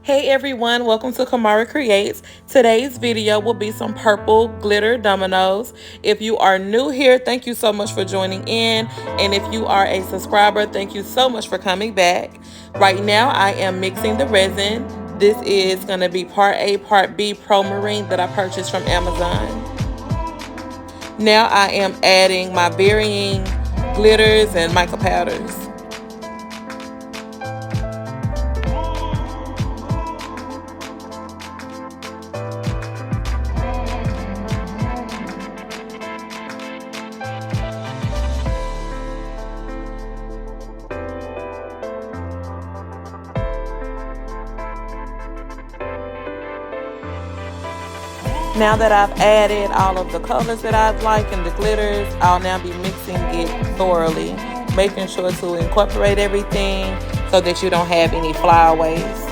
Hey everyone, welcome to Kamara Creates. Today's video will be some purple glitter dominoes. If you are new here, thank you so much for joining in. And if you are a subscriber, thank you so much for coming back. Right now, I am mixing the resin. This is going to be part A, part B Pro Marine that I purchased from Amazon. Now I am adding my varying glitters and mica powders. Now that I've added all of the colors that I'd like and the glitters, I'll now be mixing it thoroughly, making sure to incorporate everything so that you don't have any flyaways.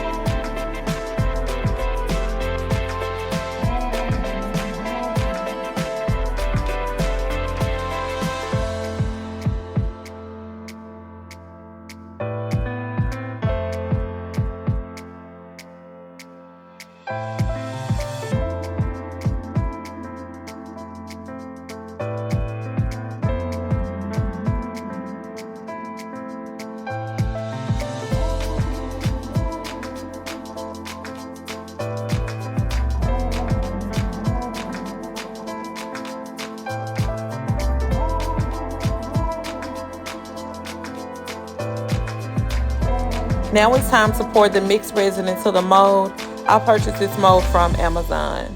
Now it's time to pour the mixed resin into the mold. I purchased this mold from Amazon.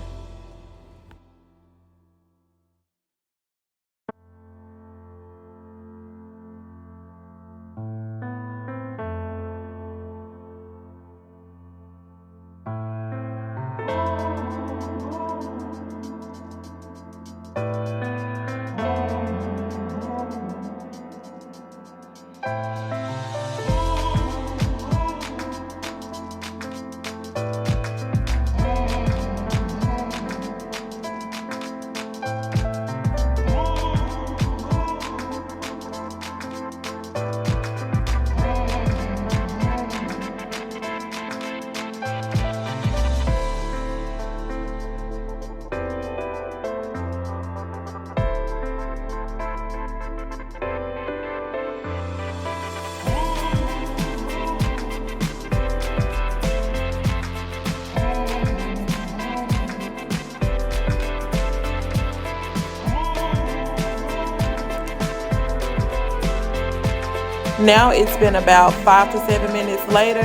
Now it's been about 5 to 7 minutes later,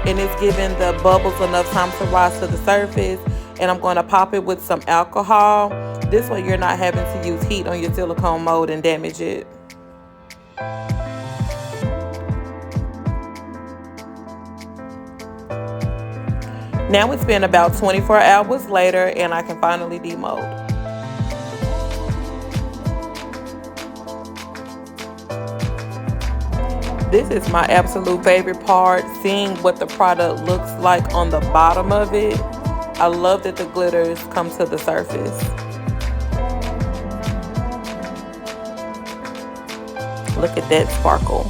and it's giving the bubbles enough time to rise to the surface. And I'm going to pop it with some alcohol. This way you're not having to use heat on your silicone mold and damage it. Now it's been about 24 hours later, and I can finally demold. This is my absolute favorite part, seeing what the product looks like on the bottom of it. I love that the glitters come to the surface. Look at that sparkle.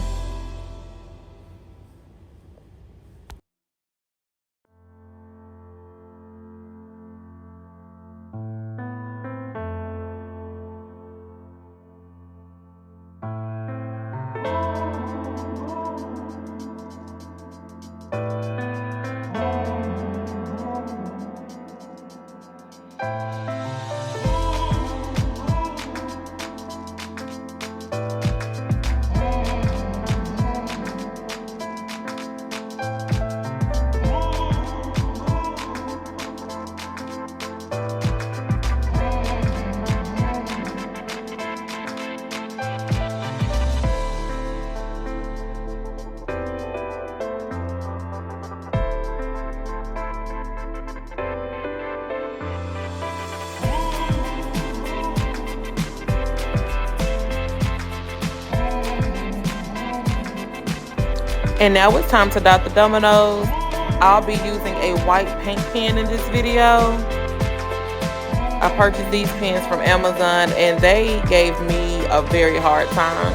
And now it's time to dot the dominoes. I'll be using a white paint pen in this video. I purchased these pens from Amazon and they gave me a very hard time.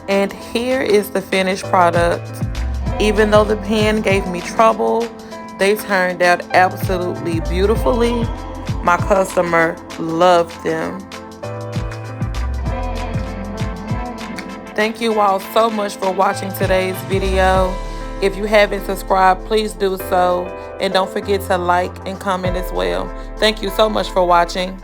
And here is the finished product. Even though the pen gave me trouble, they turned out absolutely beautifully. My customer loved them. Thank you all so much for watching today's video. If you haven't subscribed, please do so. And don't forget to like and comment as well. Thank you so much for watching.